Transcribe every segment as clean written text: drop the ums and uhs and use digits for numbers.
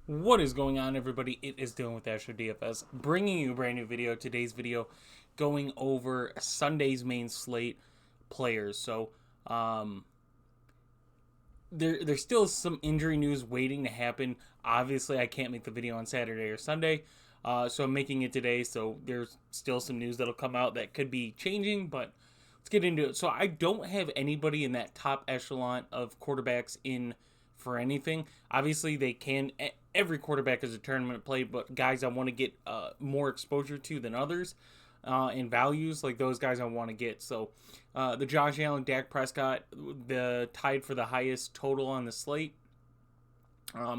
What is going on, everybody? It is Dylan with Astrodfs, bringing you a brand new video. Today's video going over Sunday's main slate players. So, there's still some injury news waiting to happen. Obviously, I can't make the video on Saturday or Sunday, so I'm making it today. So there's still some news that'll come out that could be changing, but let's get into it. So I don't have anybody in that top echelon of quarterbacks in for anything. Obviously, they can. Every quarterback is a tournament play, but guys I want to get more exposure to than others in values, like those guys I want to get. So the Josh Allen, Dak Prescott, the tied for the highest total on the slate. I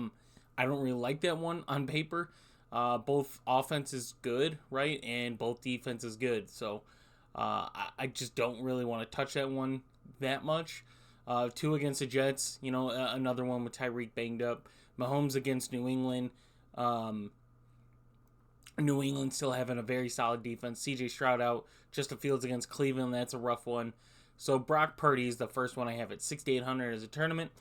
don't really like that one on paper. Both offense is good, right, and both defense is good. So I just don't really want to touch that one that much. Two against the Jets, another one with Tyreek banged up. Mahomes against New England. New England still having a very solid defense. CJ Stroud out. Justin Fields against Cleveland. That's a rough one. So Brock Purdy is the first one I have at 6,800 as a tournament.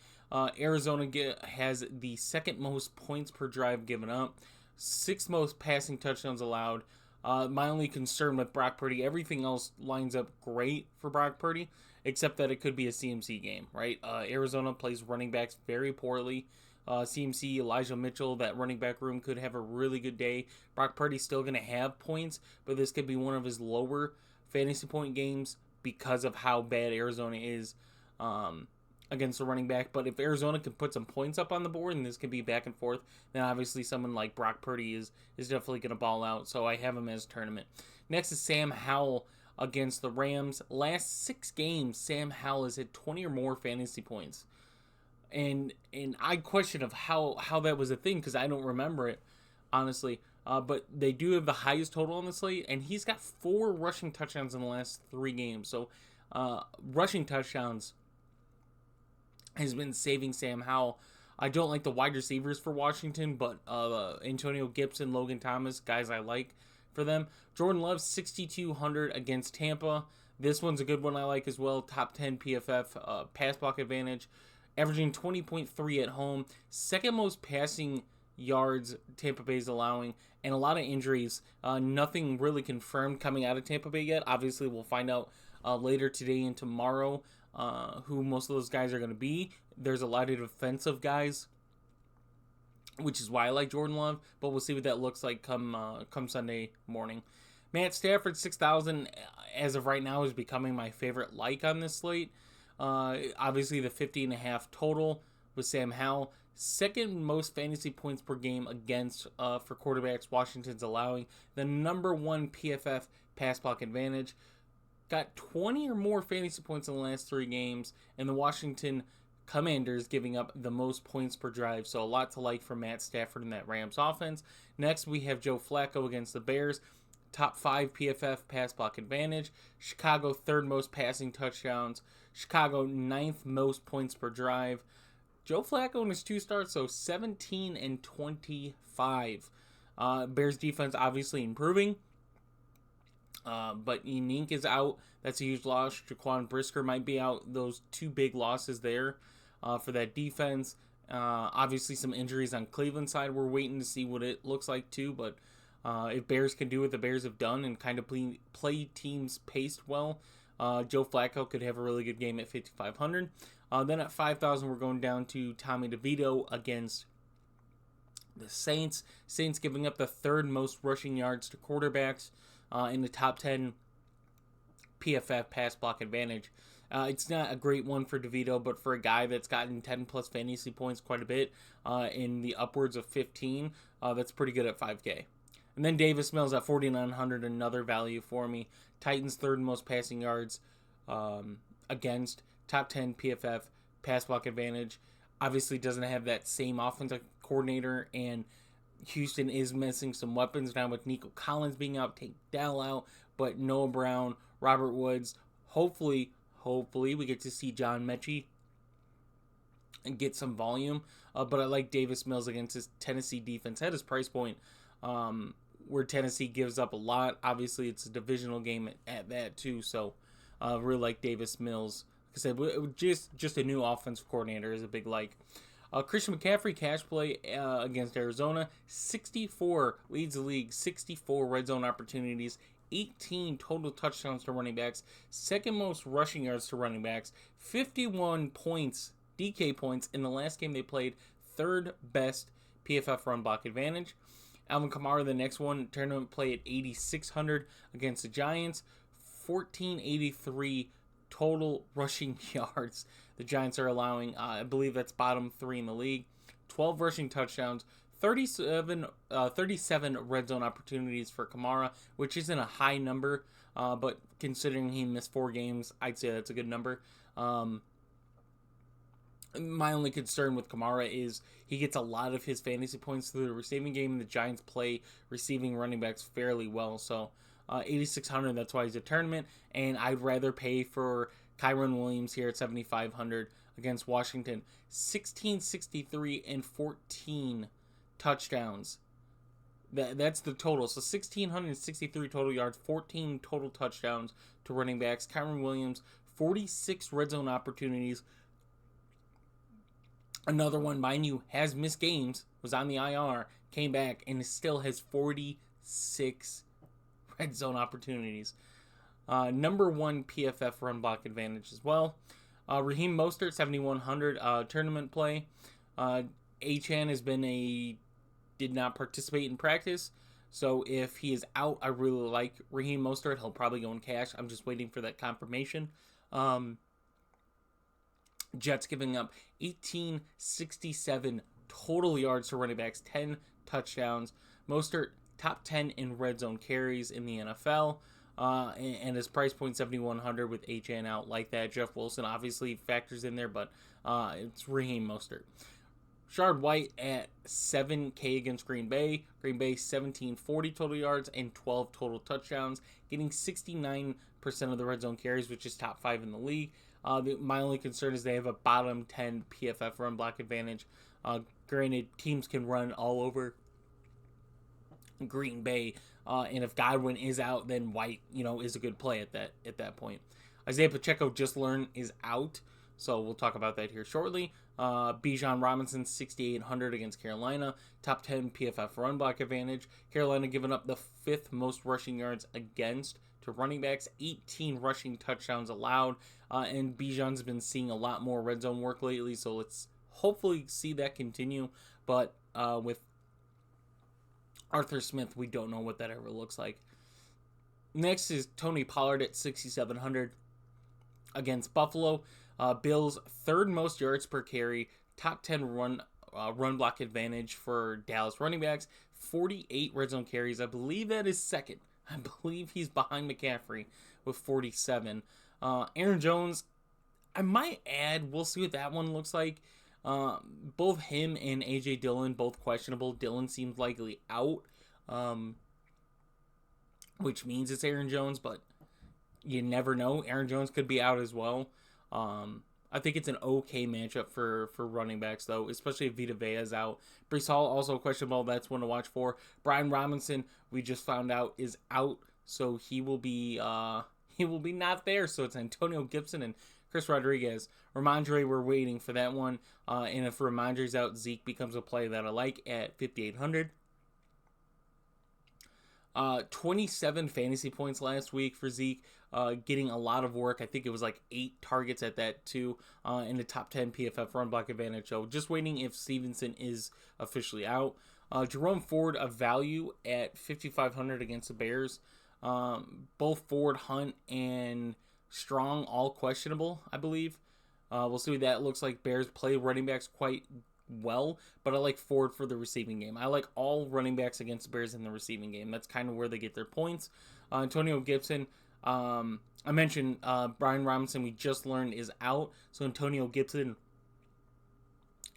Arizona has the second most points per drive given up. Sixth most passing touchdowns allowed. My only concern with Brock Purdy, everything else lines up great for Brock Purdy, except that it could be a CMC game, right? Arizona plays running backs very poorly. CMC, Elijah Mitchell, that running back room could have a really good day. Brock Purdy's still going to have points, but this could be one of his lower fantasy point games because of how bad Arizona is against the running back. But if Arizona can put some points up on the board and this can be back and forth, then obviously someone like Brock Purdy is definitely going to ball out. So I have him as tournament. Next is Sam Howell against the Rams. Last 6 games, Sam Howell has had 20 or more fantasy points. And I question of how that was a thing because I don't remember it, honestly. But they do have the highest total on the slate, and he's got 4 rushing touchdowns in the last 3 games. So rushing touchdowns has been saving Sam Howell. I don't like the wide receivers for Washington, but Antonio Gibson, Logan Thomas, guys I like for them. Jordan Love, 6,200 against Tampa. This one's a good one I like as well. Top 10 PFF, pass block advantage. Averaging 20.3 at home. Second most passing yards Tampa Bay's allowing. And a lot of injuries. Nothing really confirmed coming out of Tampa Bay yet. Obviously, we'll find out later today and tomorrow who most of those guys are going to be. There's a lot of defensive guys, which is why I like Jordan Love. But we'll see what that looks like come Sunday morning. Matt Stafford, 6,000 as of right now is becoming my favorite like on this slate. Obviously the 50.5 total with Sam Howell. Second most fantasy points per game against for quarterbacks Washington's allowing. The number 1 PFF pass block advantage. Got 20 or more fantasy points in the last 3 games. And the Washington Commanders giving up the most points per drive. So a lot to like for Matt Stafford in that Rams offense. Next we have Joe Flacco against the Bears. Top 5 PFF pass block advantage. Chicago, 3rd most passing touchdowns. Chicago, 9th most points per drive. Joe Flacco in his 2 starts, so 17 and 25. Bears defense obviously improving. But Yannick is out. That's a huge loss. Jaquan Brisker might be out. Those 2 big losses there for that defense. Obviously some injuries on Cleveland side. We're waiting to see what it looks like too, but if Bears can do what the Bears have done and kind of play teams paced well, Joe Flacco could have a really good game at 5,500. Then at 5,000, we're going down to Tommy DeVito against the Saints. Saints giving up the 3rd most rushing yards to quarterbacks in the top 10 PFF pass block advantage. It's not a great one for DeVito, but for a guy that's gotten 10 plus fantasy points quite a bit in the upwards of 15, that's pretty good at 5K. And then Davis Mills at 4,900, another value for me. Titans 3rd most passing yards against. Top 10 PFF pass block advantage. Obviously doesn't have that same offensive coordinator, and Houston is missing some weapons now with Nico Collins being out, Tank Dell out, but Noah Brown, Robert Woods. Hopefully we get to see John Mechie and get some volume. But I like Davis Mills against his Tennessee defense at his price point. Where Tennessee gives up a lot. Obviously, it's a divisional game at that too. So, really like Davis Mills. Like I said, just a new offensive coordinator is a big like. Christian McCaffrey, cash play against Arizona, 64 leads the league, 64 red zone opportunities, 18 total touchdowns to running backs, second most rushing yards to running backs, 51 points, DK points in the last game they played, third best PFF run block advantage. Alvin Kamara, the next one, tournament play at 8,600 against the Giants, 1483 total rushing yards the Giants are allowing. I believe that's bottom 3 in the league. 12 rushing touchdowns, 37 red zone opportunities for Kamara, which isn't a high number, but considering he missed 4 games, I'd say that's a good number. My only concern with Kamara is he gets a lot of his fantasy points through the receiving game, and the Giants play receiving running backs fairly well. So 8,600, that's why he's a tournament, and I'd rather pay for Kyron Williams here at 7,500 against Washington. 1663 and 14 touchdowns. That's the total. So 1,663 total yards, 14 total touchdowns to running backs. Kyron Williams, 46 red zone opportunities. Another one, mind you, has missed games, was on the IR, came back, and still has 46 red zone opportunities. Number 1 PFF run block advantage as well. Raheem Mostert, 7,100 tournament play. Achane has been did not participate in practice. So if he is out, I really like Raheem Mostert. He'll probably go in cash. I'm just waiting for that confirmation. Jets giving up 1,867 total yards to running backs, 10 touchdowns. Mostert, top 10 in red zone carries in the NFL. And his price point 7,100 with Achane out like that. Jeff Wilson obviously factors in there, but it's Raheem Mostert. Shard White at 7K against Green Bay. Green Bay 1,740 total yards and 12 total touchdowns, getting 69% of the red zone carries, which is top 5 in the league. My only concern is they have a bottom 10 PFF run block advantage. Granted, teams can run all over Green Bay, and if Godwin is out, then White, is a good play at that point. Isaiah Pacheco, just learned, is out, so we'll talk about that here shortly. Bijan Robinson, 6,800 against Carolina, top 10 PFF run block advantage. Carolina giving up the 5th most rushing yards against to running backs, 18 rushing touchdowns allowed, and Bijan's been seeing a lot more red zone work lately, so let's hopefully see that continue. But with Arthur Smith, we don't know what that ever looks like. Next is Tony Pollard at 6,700 against Buffalo. Bills, 3rd most yards per carry, top 10 run block advantage for Dallas running backs, 48 red zone carries. I believe that is second. I believe he's behind McCaffrey with 47. Aaron Jones, I might add, we'll see what that one looks like. Both him and A.J. Dillon, both questionable. Dillon seems likely out, which means it's Aaron Jones, but you never know. Aaron Jones could be out as well. I think it's an okay matchup for running backs, though, especially if Vita Vea is out. Breece Hall, also questionable. That's one to watch for. Brian Robinson, we just found out, is out, so he will be not there. So it's Antonio Gibson and Chris Rodriguez. Ramondre, we're waiting for that one. And if Ramondre's out, Zeke becomes a play that I like at 5,800. 27 fantasy points last week for Zeke, getting a lot of work. I think it was like 8 targets at that too, in the top 10 PFF run block advantage. So just waiting if Stevenson is officially out. Jerome Ford, a value at 5,500 against the Bears. Both Ford, Hunt, and Strong all questionable, I believe. We'll see what that looks like. Bears play running backs quite well, but I like Ford for the receiving game. I like all running backs against the Bears in the receiving game. That's kind of where they get their points. Antonio Gibson, I mentioned Brian Robinson, we just learned, is out. So Antonio Gibson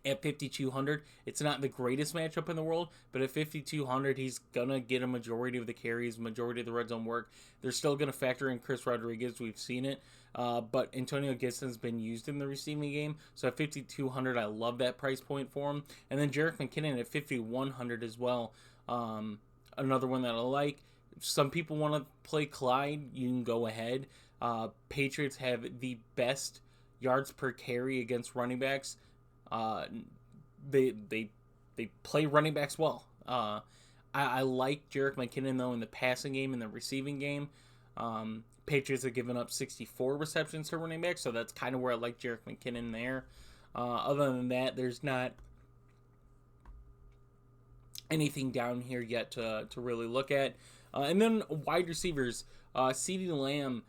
at 5,200. It's not the greatest matchup in the world, but at 5,200, he's going to get a majority of the carries, majority of the red zone work. They're still going to factor in Chris Rodriguez. We've seen it. But Antonio Gibson's been used in the receiving game. So at 5,200, I love that price point for him. And then Jerick McKinnon at 5,100 as well. Another one that I like. If some people want to play Clyde, you can go ahead. Patriots have the best yards per carry against running backs. they play running backs well. I like Jerick McKinnon though in the passing game and the receiving game. Patriots have given up 64 receptions to running backs, so that's kind of where I like Jerick McKinnon there. Other than that, there's not anything down here yet to really look at. And then wide receivers, CeeDee Lamb,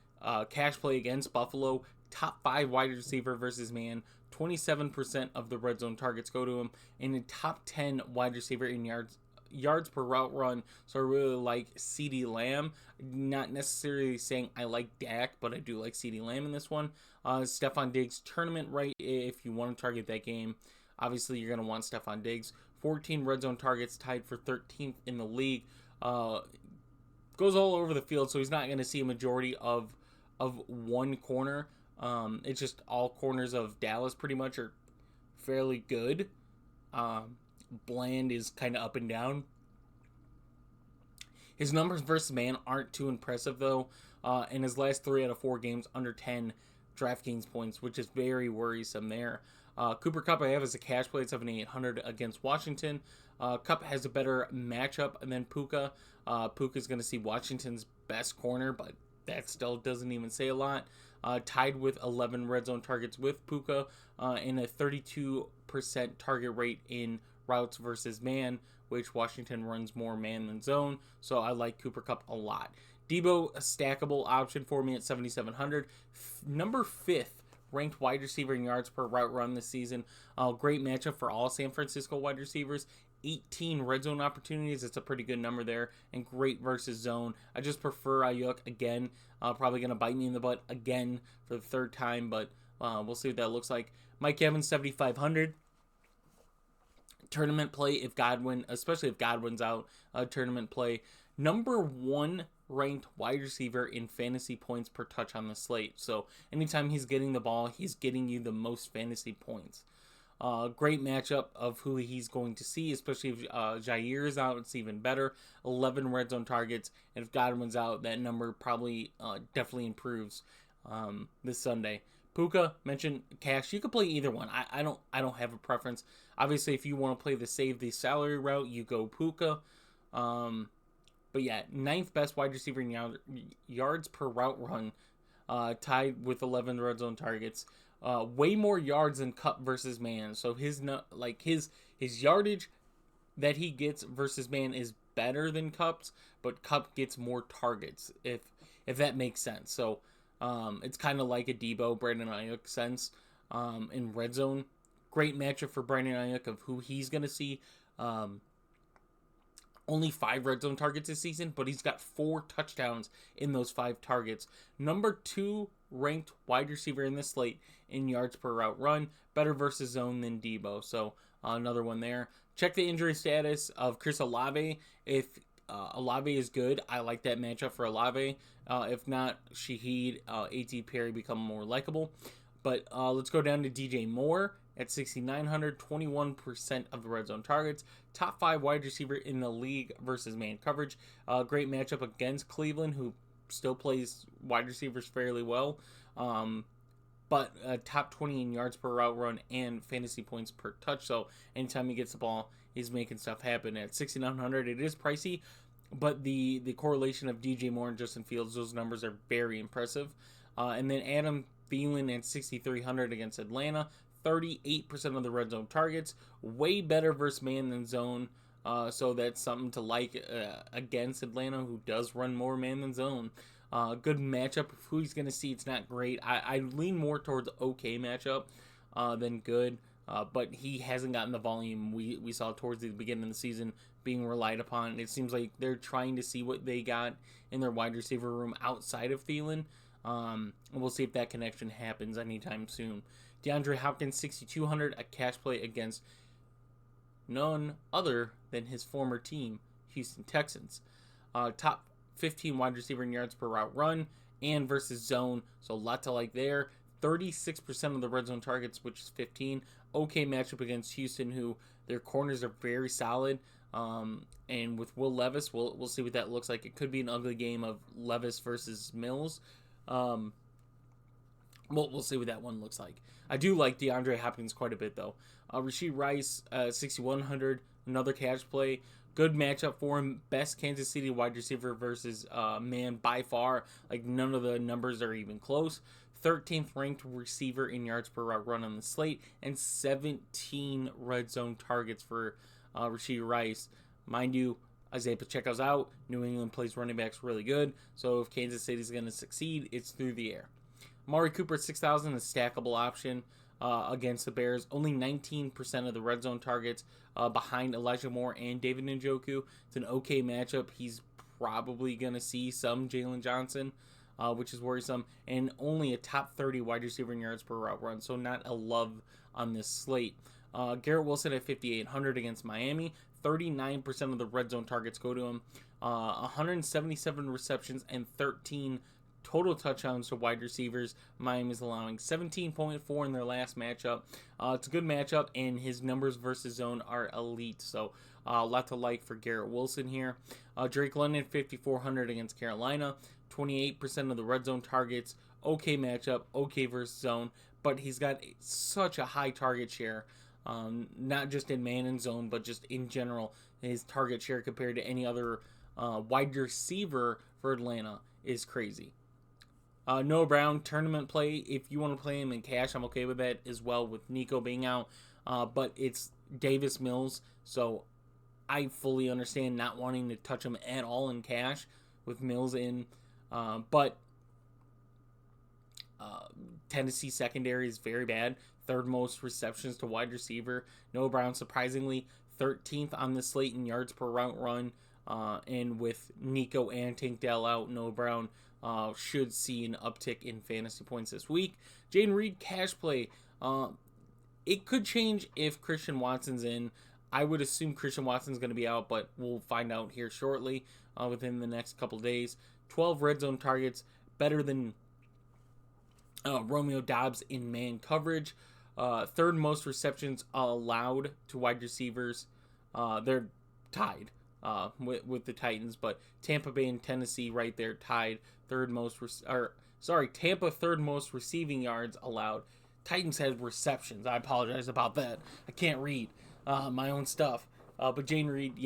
cash play against Buffalo, top 5 wide receiver versus man. 27% of the red zone targets go to him, and a top 10 wide receiver in yards per route run. So I really like CeeDee Lamb. Not necessarily saying I like Dak, but I do like CeeDee Lamb in this one. Stephon Diggs tournament right if you want to target that game. Obviously, you're going to want Stephon Diggs. 14 red zone targets, tied for 13th in the league. Goes all over the field, so he's not going to see a majority of one corner. It's just all corners of Dallas pretty much are fairly good. Bland is kind of up and down. His numbers versus man aren't too impressive though. In his last 3 out of 4 games, under 10 DraftKings points, which is very worrisome there. Cooper Kupp I have as a cash play at 7,800 against Washington. Kupp has a better matchup than Puka. Puka's going to see Washington's best corner, but that still doesn't even say a lot. Tied with 11 red zone targets with Puka, and a 32% target rate in routes versus man, which Washington runs more man than zone. So I like Cooper Kupp a lot. Debo, a stackable option for me at 7,700. Number 5th ranked wide receiver in yards per route run this season. Great matchup for all San Francisco wide receivers. 18 red zone opportunities. It's a pretty good number there. And great versus zone. I just prefer Ayuk again. Probably going to bite me in the butt again for the 3rd time. But we'll see what that looks like. Mike Evans, 7,500. Tournament play if Godwin, especially if Godwin's out. Tournament play. Number 1 ranked wide receiver in fantasy points per touch on the slate. So anytime he's getting the ball, he's getting you the most fantasy points. Great matchup of who he's going to see, especially if Jair is out. It's even better. 11 red zone targets, and if Godwin's out, that number probably definitely improves this Sunday. Puka, mentioned cash. You could play either one. I don't have a preference. Obviously, if you want to play the save the salary route, you go Puka. But yeah, 9th best wide receiver in yards per route run, tied with 11 red zone targets. Way more yards than Kupp versus man. So his yardage that he gets versus man is better than Kupp's, but Kupp gets more targets if that makes sense. So it's kind of like a Debo, Brandon Ayuk sense in red zone. Great matchup for Brandon Ayuk of who he's gonna see. Only 5 red zone targets this season, but he's got 4 touchdowns in those 5 targets. Number 2 ranked wide receiver in this slate in yards per route run. Better versus zone than Debo. So another one there. Check the injury status of Chris Olave. If Olave is good, I like that matchup for Olave. If not, Shaheed, A.T. Perry become more likable. But let's go down to DJ Moore. At 6,900, 21% of the red zone targets. Top 5 wide receiver in the league versus man coverage. Great matchup against Cleveland, who still plays wide receivers fairly well. But top 20 in yards per route run and fantasy points per touch. So anytime he gets the ball, he's making stuff happen. At 6,900, it is pricey. But the correlation of DJ Moore and Justin Fields, those numbers are very impressive. And then Adam Thielen at 6,300 against Atlanta. 38% of the red zone targets. Way better versus man than zone. So that's something to like against Atlanta, who does run more man than zone. Good matchup of who he's going to see. It's not great. I lean more towards okay matchup than good. But he hasn't gotten the volume we saw towards the beginning of the season being relied upon. It seems like they're trying to see what they got in their wide receiver room outside of Thielen. And we'll see if that connection happens anytime soon. DeAndre Hopkins, 6,200, a cash play against none other than his former team, Houston Texans. Top 15 wide receiver in yards per route run and versus zone, so a lot to like there. 36% of the red zone targets, which is 15. Okay matchup against Houston, who their corners are very solid. And with Will Levis, we'll see what that looks like. It could be an ugly game of Levis versus Mills. Well, we'll see what that one looks like. I do like DeAndre Hopkins quite a bit, though. Rashid Rice, 6,100, another cash play. Good matchup for him. Best Kansas City wide receiver versus man by far. Like, none of the numbers are even close. 13th ranked receiver in yards per route run on the slate, and 17 red zone targets for Rashid Rice. Mind you, Isaiah Pacheco's out. New England plays running backs really good. So if Kansas City's going to succeed, it's through the air. Amari Cooper, 6,000, a stackable option against the Bears. Only 19% of the red zone targets behind Elijah Moore and David Njoku. It's an okay matchup. He's probably going to see some Jalen Johnson, which is worrisome. And only a top 30 wide receiver in yards per route run, so not a love on this slate. Garrett Wilson at 5,800 against Miami. 39% of the red zone targets go to him. 177 receptions and 13 total touchdowns to wide receivers. Miami's allowing 17.4 in their last matchup. It's a good matchup, and his numbers versus zone are elite. So a lot to like for Garrett Wilson here. Drake London, 5,400 against Carolina. 28% of the red zone targets. Okay matchup, okay versus zone, but he's got such a high target share. Not just in man and zone, but just in general. His target share compared to any other wide receiver for Atlanta is crazy. Noah Brown, tournament play. If you want to play him in cash, I'm okay with that as well with Nico being out. But it's Davis Mills, so I fully understand not wanting to touch him at all in cash with Mills in. But Tennessee secondary is very bad. Third most receptions to wide receiver. Noah Brown, surprisingly, 13th on the slate in yards per route run. And with Nico and Tank Dell out, Noah Brown should see an uptick in fantasy points this week. Jayden Reed, cash play. It could change if Christian Watson's in. I would assume Christian Watson's going to be out, but we'll find out here shortly within the next couple days. 12 red zone targets, better than Romeo Doubs in man coverage. Third most receptions allowed to wide receivers. They're tied with the Titans, but Tampa Bay and Tennessee right there tied. Tampa third most receiving yards allowed. Titans had receptions. I apologize about that. I can't read my own stuff. But Jayden Reed,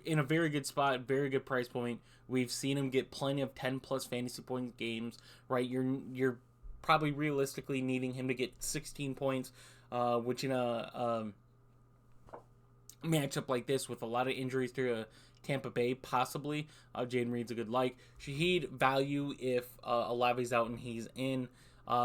in a very good spot, very good price point. We've seen him get plenty of 10-plus fantasy point games, right? You're probably realistically needing him to get 16 points, which in a matchup like this with a lot of injuries to Tampa Bay, possibly, Jayden Reed's a good like. Shaheed value if Olave's out and he's in.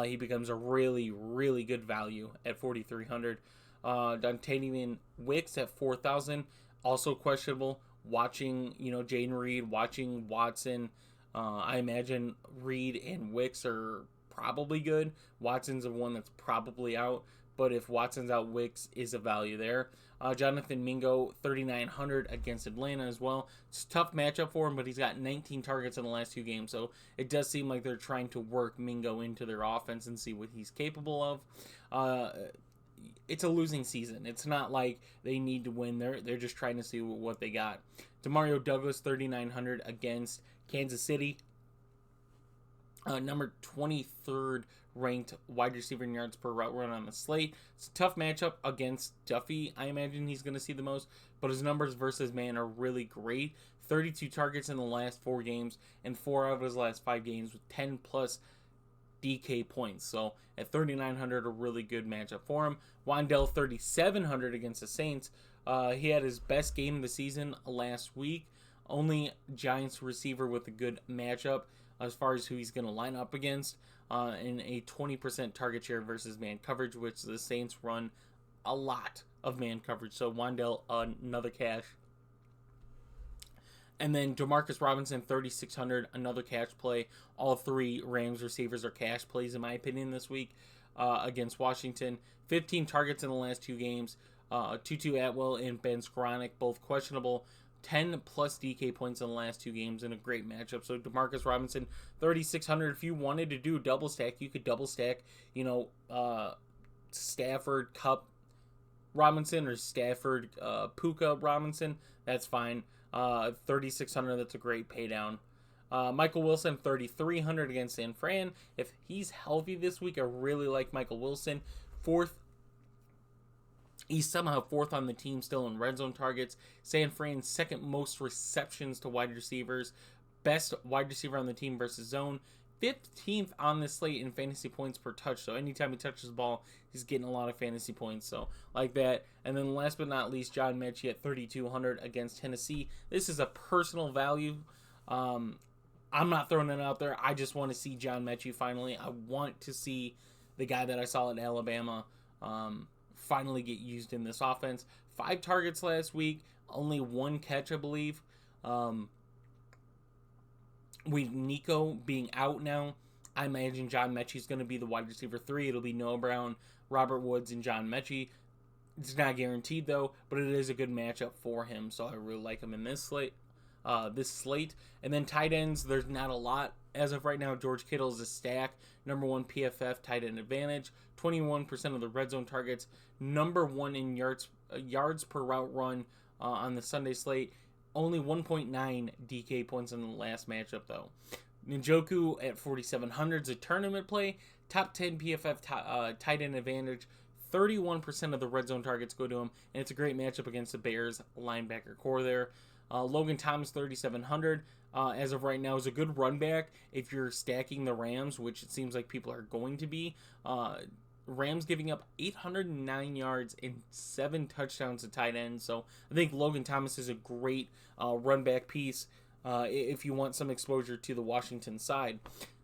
He becomes a really, really good value at 4,300. Dontavian Wicks at 4,000, also questionable. Watching, Jayden Reed, watching Watson. I imagine Reed and Wicks are probably good. Watson's the one that's probably out, but if Watson's out, Wicks is a value there. Jonathan Mingo, 3,900 against Atlanta as well. It's a tough matchup for him, but he's got 19 targets in the last 2 games, so it does seem like they're trying to work Mingo into their offense and see what he's capable of. It's a losing season. It's not like they need to win. They're just trying to see what they got. Demario Douglas, 3,900 against Kansas City. Number 23rd ranked wide receiver in yards per route run on the slate. It's a tough matchup against Duffy. I imagine he's going to see the most, but his numbers versus man are really great. 32 targets in the last 4 games, and 4 out of his last 5 games with 10-plus DK points. So at 3,900, a really good matchup for him. Wandell, 3,700 against the Saints. He had his best game of the season last week. Only Giants receiver with a good matchup as far as who he's going to line up against, in a 20% target share versus man coverage, which the Saints run a lot of man coverage. So Wandell, another cash. And then Demarcus Robinson, 3,600, another cash play. All 3 Rams receivers are cash plays, in my opinion, this week against Washington. 15 targets in the last 2 games. Tutu Atwell and Ben Skoranek, both questionable. 10-plus DK points in the last 2 games in a great matchup. So Demarcus Robinson, 3,600. If you wanted to do a double stack, you could double stack, Stafford, Kupp, Robinson, or Stafford, Puka, Robinson. That's fine. 3,600, that's a great pay down. Michael Wilson, 3,300 against San Fran. If he's healthy this week, I really like Michael Wilson. He's somehow fourth on the team still in red zone targets. San Fran's second most receptions to wide receivers. Best wide receiver on the team versus zone. 15th on the slate in fantasy points per touch. So anytime he touches the ball, he's getting a lot of fantasy points. So like that. And then last but not least, John Mechie at 3,200 against Tennessee. This is a personal value. I'm not throwing it out there. I just want to see John Mechie finally. I want to see the guy that I saw in Alabama finally get used in this offense. 5 targets last week, only 1 catch, I believe. With Nico being out now, I imagine John Mechie is going to be the wide receiver 3. It'll be Noah Brown, Robert Woods, and John Mechie. It's not guaranteed though, but it is a good matchup for him, so I really like him in this slate. And then tight ends, there's not a lot as of right now. George Kittle is a stack, number 1 PFF tight end advantage, 21% of the red zone targets, number 1 in yards per route run on the Sunday slate. Only 1.9 DK points in the last matchup though. Njoku at 4,700 is a tournament play, top 10 PFF tight end advantage. 31% of the red zone targets go to him, and it's a great matchup against the Bears linebacker core there. Logan Thomas, 3,700 as of right now, is a good run back if you're stacking the Rams, which it seems like people are going to be. Rams giving up 809 yards and 7 touchdowns to tight ends. So I think Logan Thomas is a great run back piece if you want some exposure to the Washington side.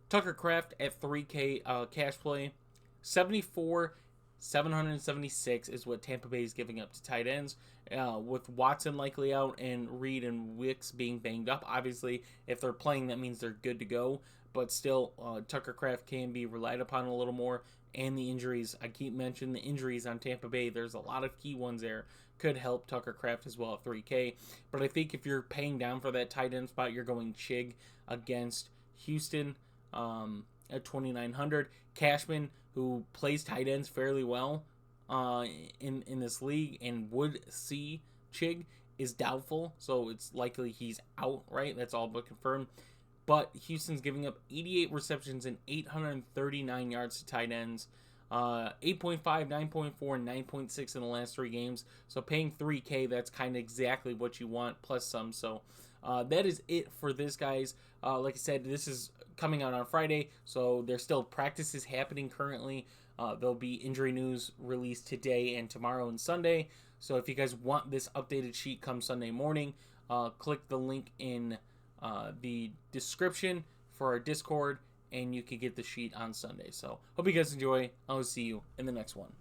Tucker Kraft at 3K cash play. 776 is what Tampa Bay is giving up to tight ends. With Watson likely out and Reed and Wicks being banged up. Obviously, if they're playing, that means they're good to go. But still, Tucker Kraft can be relied upon a little more. And the injuries, I keep mentioning the injuries on Tampa Bay. There's a lot of key ones there. Could help Tucker Kraft as well at 3K. But I think if you're paying down for that tight end spot, you're going Chig against Houston at 2,900. Cashman, who plays tight ends fairly well in this league and would see Chig, is doubtful. So it's likely he's out, right? That's all but confirmed. But Houston's giving up 88 receptions and 839 yards to tight ends. 8.5, 9.4, and 9.6 in the last 3 games. So paying 3K, that's kind of exactly what you want, plus some. So that is it for this, guys. Like I said, this is coming out on Friday, so there's still practices happening currently. There'll be injury news released today and tomorrow and Sunday. So if you guys want this updated sheet come Sunday morning, click the link in the description for our Discord, and you can get the sheet on Sunday. So hope you guys enjoy. I'll see you in the next one.